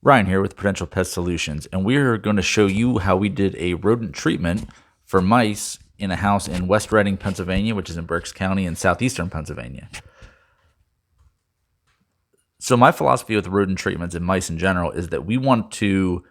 Ryan here with Prudential Pest Solutions, and we're going to show you how we did a rodent treatment for mice in a house in West Reading, Pennsylvania, which is in Berks County in southeastern Pennsylvania. So my philosophy with rodent treatments and mice in general is that we want to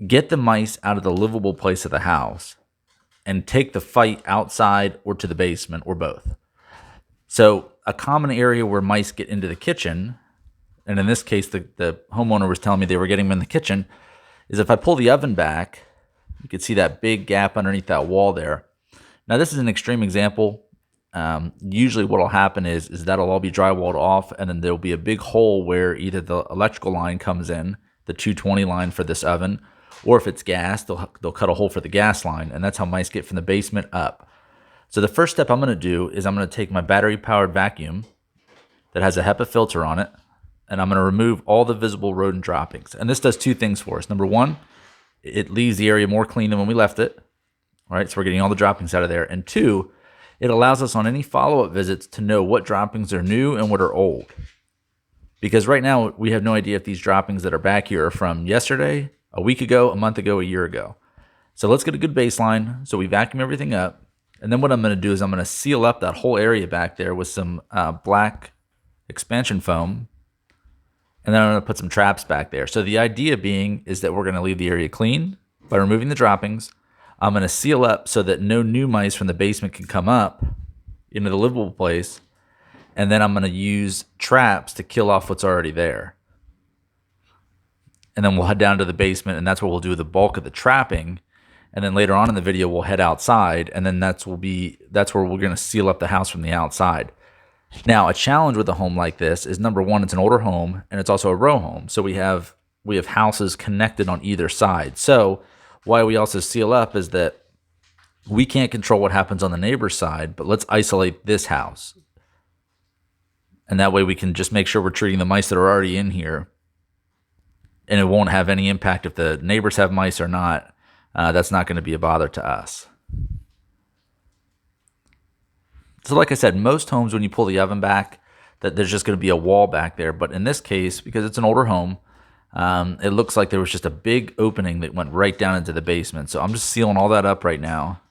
get the mice out of the livable place of the house and take the fight outside or to the basement or both. So a common area where mice get into the kitchen, and in this case, the homeowner was telling me they were getting them in the kitchen, is if I pull the oven back, you can see that big gap underneath that wall there. Now, this is an extreme example. Usually what will happen is that'll all be drywalled off, and then there'll be a big hole where either the electrical line comes in, the 220 line for this oven, or if it's gas, they'll cut a hole for the gas line, and that's how mice get from the basement up. So the first step I'm going to do is I'm going to take my battery-powered vacuum that has a HEPA filter on it, and I'm going to remove all the visible rodent droppings. And this does two things for us. Number one, it leaves the area more clean than when we left it. All right, so we're getting all the droppings out of there. And two, it allows us on any follow-up visits to know what droppings are new and what are old. Because right now, we have no idea if these droppings that are back here are from yesterday, a week ago, a month ago, a year ago. So let's get a good baseline. So we vacuum everything up. And then what I'm going to do is I'm going to seal up that whole area back there with some black expansion foam. And then I'm going to put some traps back there. So the idea being is that we're going to leave the area clean by removing the droppings. I'm going to seal up so that no new mice from the basement can come up into the livable place. And then I'm going to use traps to kill off what's already there. And then we'll head down to the basement, and that's where we'll do the bulk of the trapping. And then later on in the video, we'll head outside, and then that's where we're going to seal up the house from the outside. Now, a challenge with a home like this is, number one, it's an older home, and it's also a row home. So we have houses connected on either side. So why we also seal up is that we can't control what happens on the neighbor's side, but let's isolate this house. And that way we can just make sure we're treating the mice that are already in here, and it won't have any impact if the neighbors have mice or not. That's not going to be a bother to us. So like I said, most homes, when you pull the oven back, that there's just going to be a wall back there. But in this case, because it's an older home, it looks like there was just a big opening that went right down into the basement. So I'm just sealing all that up right now,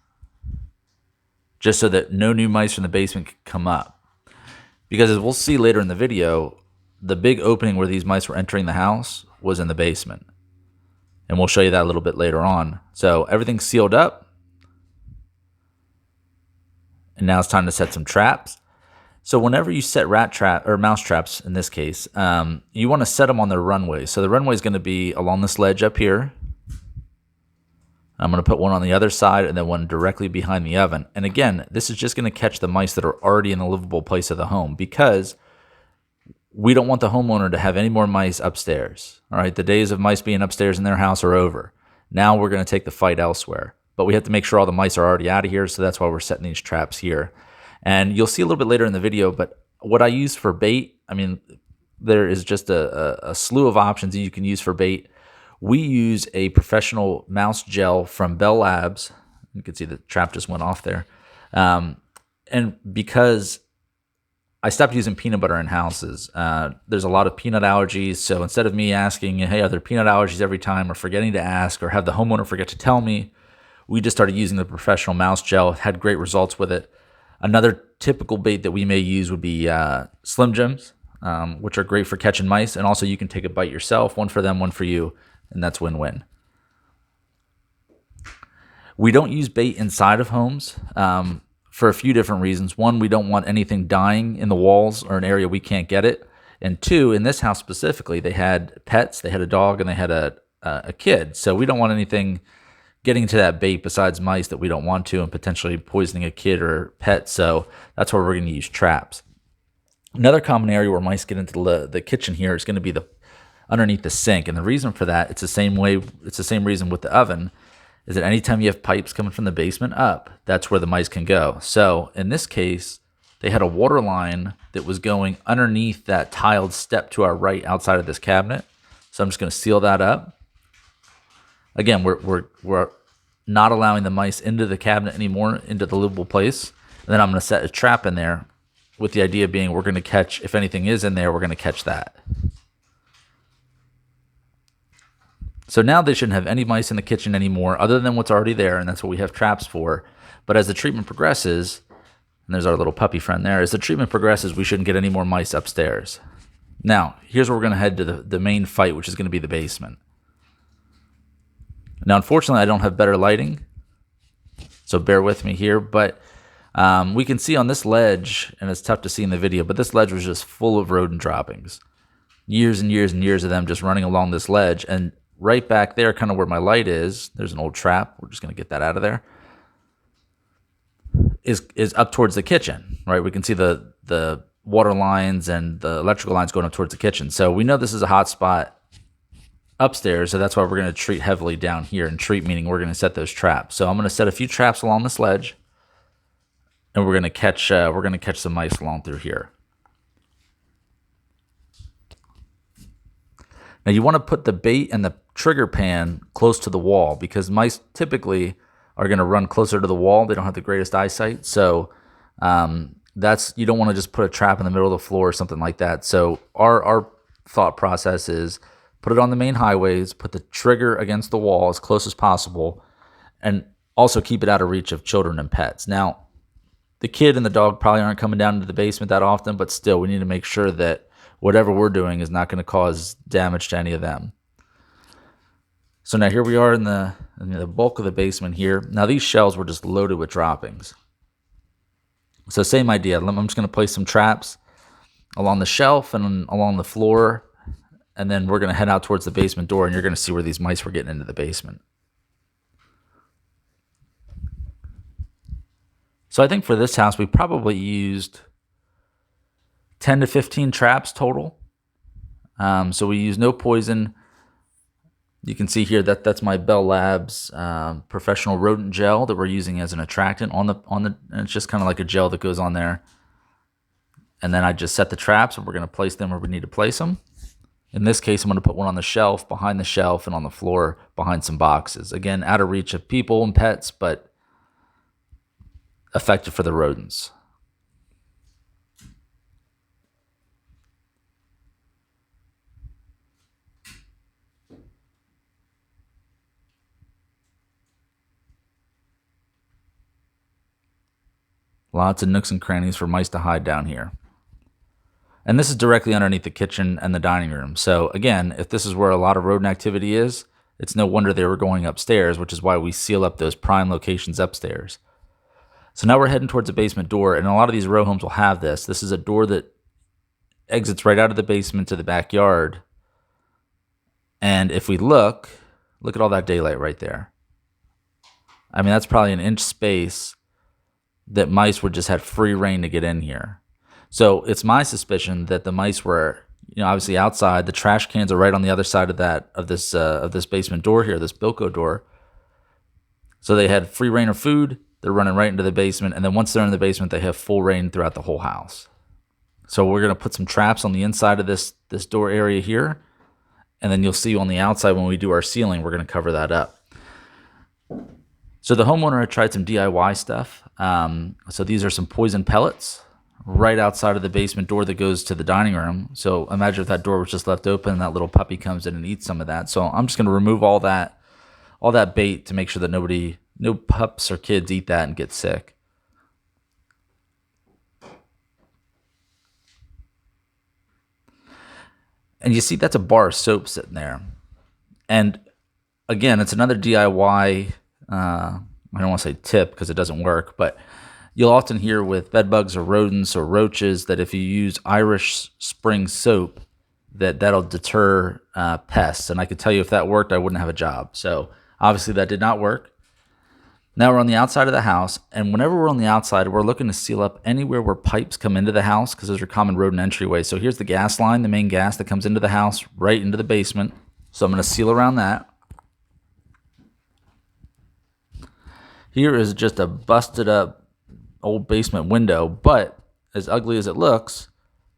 just so that no new mice from the basement can come up. Because as we'll see later in the video, the big opening where these mice were entering the house was in the basement. And we'll show you that a little bit later on. So everything's sealed up. And now it's time to set some traps. So whenever you set mouse traps, in this case, you want to set them on the runway. So the runway is going to be along this ledge up here. I'm going to put one on the other side and then one directly behind the oven. And again, this is just going to catch the mice that are already in the livable place of the home, because we don't want the homeowner to have any more mice upstairs. All right, the days of mice being upstairs in their house are over. Now we're going to take the fight elsewhere. But we have to make sure all the mice are already out of here, so that's why we're setting these traps here. And you'll see a little bit later in the video, but what I use for bait, I mean, there is just a slew of options that you can use for bait. We use a professional mouse gel from Bell Labs. You can see the trap just went off there. And because I stopped using peanut butter in houses, there's a lot of peanut allergies. So instead of me asking, hey, are there peanut allergies every time, or forgetting to ask, or have the homeowner forget to tell me, we just started using the professional mouse gel, had great results with it. Another typical bait that we may use would be Slim Jims, which are great for catching mice. And also you can take a bite yourself, one for them, one for you, and that's win-win. We don't use bait inside of homes for a few different reasons. One, we don't want anything dying in the walls or an area we can't get it. And two, in this house specifically, they had pets, they had a dog, and they had a kid. So we don't want anything getting to that bait besides mice that we don't want to, and potentially poisoning a kid or pet. So that's where we're going to use traps. Another common area where mice get into the kitchen here is going to be underneath the sink. And the reason for that, it's the same reason with the oven, is that anytime you have pipes coming from the basement up, that's where the mice can go. So in this case, they had a water line that was going underneath that tiled step to our right outside of this cabinet. So I'm just going to seal that up. Again, we're not allowing the mice into the cabinet anymore, into the livable place. And then I'm going to set a trap in there with the idea being we're going to catch, if anything is in there, we're going to catch that. So now they shouldn't have any mice in the kitchen anymore other than what's already there, and that's what we have traps for. But as the treatment progresses, and there's our little puppy friend there, as the treatment progresses, we shouldn't get any more mice upstairs. Now, here's where we're going to head to the main fight, which is going to be the basement. Now, unfortunately, I don't have better lighting, so bear with me here, but we can see on this ledge, and it's tough to see in the video, but this ledge was just full of rodent droppings. Years and years and years of them just running along this ledge, and right back there, kind of where my light is, there's an old trap. We're just going to get that out of there. Is up towards the kitchen, right? We can see the water lines and the electrical lines going up towards the kitchen. So we know this is a hot spot upstairs, so that's why we're going to treat heavily down here. And treat meaning we're going to set those traps. So I'm going to set a few traps along this ledge, and we're going to catch some mice along through here. Now you want to put the bait and the trigger pan close to the wall because mice typically are going to run closer to the wall. They don't have the greatest eyesight, so you don't want to just put a trap in the middle of the floor or something like that. So our thought process is put it on the main highways, put the trigger against the wall as close as possible, and also keep it out of reach of children and pets. Now, the kid and the dog probably aren't coming down into the basement that often, but still, we need to make sure that whatever we're doing is not going to cause damage to any of them. So now here we are in the bulk of the basement here. Now these shelves were just loaded with droppings. So same idea. I'm just going to place some traps along the shelf and along the floor, and then we're going to head out towards the basement door, and you're going to see where these mice were getting into the basement. So I think for this house, we probably used 10 to 15 traps total. So we use no poison. You can see here that's my Bell Labs professional rodent gel that we're using as an attractant and it's just kind of like a gel that goes on there. And then I just set the traps, and we're going to place them where we need to place them. In this case, I'm going to put one on the shelf, behind the shelf, and on the floor behind some boxes. Again, out of reach of people and pets, but effective for the rodents. Lots of nooks and crannies for mice to hide down here. And this is directly underneath the kitchen and the dining room. So again, if this is where a lot of rodent activity is, it's no wonder they were going upstairs, which is why we seal up those prime locations upstairs. So now we're heading towards the basement door, and a lot of these row homes will have this. This is a door that exits right out of the basement to the backyard. And if we look at all that daylight right there. I mean, that's probably an inch space that mice would just have free reign to get in here. So it's my suspicion that the mice were, obviously outside. The trash cans are right on the other side of this basement door here, this bilco door. So they had free reign of food. They're running right into the basement, and then once they're in the basement, they have full reign throughout the whole house. So we're going to put some traps on the inside of this door area here, and then you'll see on the outside when we do our ceiling, we're going to cover that up. So the homeowner had tried some DIY stuff. So these are some poison pellets right outside of the basement door that goes to the dining room. So imagine if that door was just left open and that little puppy comes in and eats some of that. So I'm just going to remove all that bait to make sure that no pups or kids eat that and get sick. And you see that's a bar of soap sitting there. And again, it's another DIY, I don't want to say tip because it doesn't work, but you'll often hear with bed bugs or rodents or roaches that if you use Irish Spring soap, that'll deter pests. And I could tell you if that worked, I wouldn't have a job. So obviously that did not work. Now we're on the outside of the house, and whenever we're on the outside, we're looking to seal up anywhere where pipes come into the house because those are common rodent entryways. So here's the gas line, the main gas that comes into the house right into the basement. So I'm going to seal around that. Here is just a busted up old basement window, but as ugly as it looks,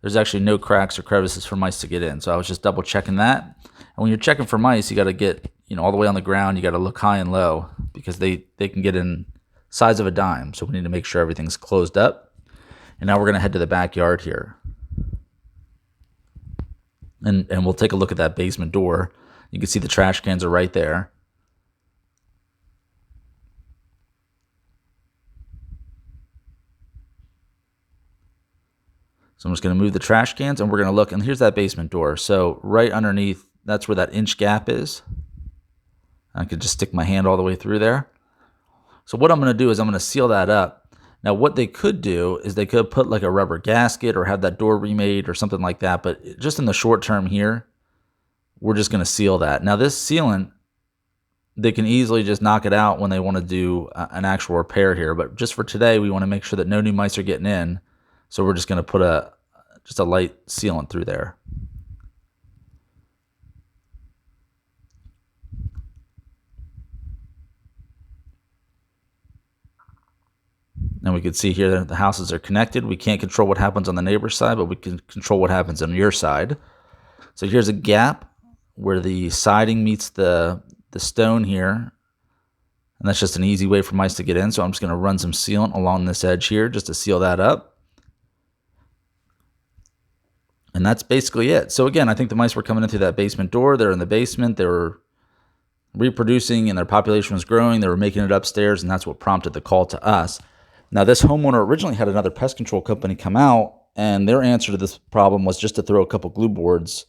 there's actually no cracks or crevices for mice to get in. So I was just double checking that. And when you're checking for mice, you got to get all the way on the ground. You got to look high and low because they can get in size of a dime. So we need to make sure everything's closed up. And now we're going to head to the backyard here. And we'll take a look at that basement door. You can see the trash cans are right there. So I'm just going to move the trash cans, and we're going to look, and here's that basement door. So right underneath, that's where that inch gap is. I could just stick my hand all the way through there. So what I'm going to do is I'm going to seal that up. Now what they could do is they could put like a rubber gasket or have that door remade or something like that. But just in the short term here, we're just going to seal that. Now this sealant, they can easily just knock it out when they want to do an actual repair here. But just for today, we want to make sure that no new mice are getting in. So we're just going to put just a light sealant through there. And we can see here that the houses are connected. We can't control what happens on the neighbor's side, but we can control what happens on your side. So here's a gap where the siding meets the stone here. And that's just an easy way for mice to get in. So I'm just going to run some sealant along this edge here just to seal that up. And that's basically it. So again, I think the mice were coming in through that basement door. They're in the basement. They were reproducing and their population was growing. They were making it upstairs, and that's what prompted the call to us. Now, this homeowner originally had another pest control company come out, and their answer to this problem was just to throw a couple glue boards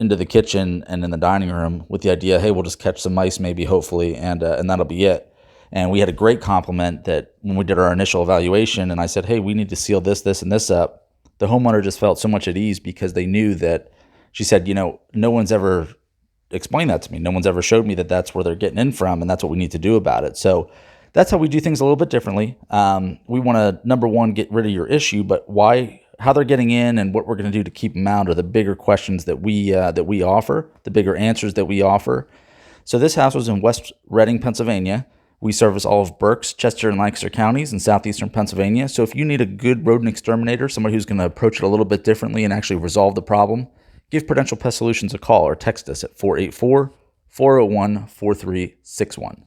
into the kitchen and in the dining room with the idea, hey, we'll just catch some mice maybe, hopefully, and that'll be it. And we had a great compliment that when we did our initial evaluation, and I said, hey, we need to seal this, this, and this up. The homeowner just felt so much at ease because they knew that, she said, no one's ever explained that to me. No one's ever showed me that that's where they're getting in from, and that's what we need to do about it. So that's how we do things a little bit differently. We want to, number one, get rid of your issue, but how they're getting in and what we're going to do to keep them out are the bigger questions that we offer, the bigger answers that we offer. So this house was in West Reading, Pennsylvania. We service all of Berks, Chester, and Lancaster counties in southeastern Pennsylvania. So if you need a good rodent exterminator, somebody who's going to approach it a little bit differently and actually resolve the problem, give Prudential Pest Solutions a call or text us at 484-401-4361.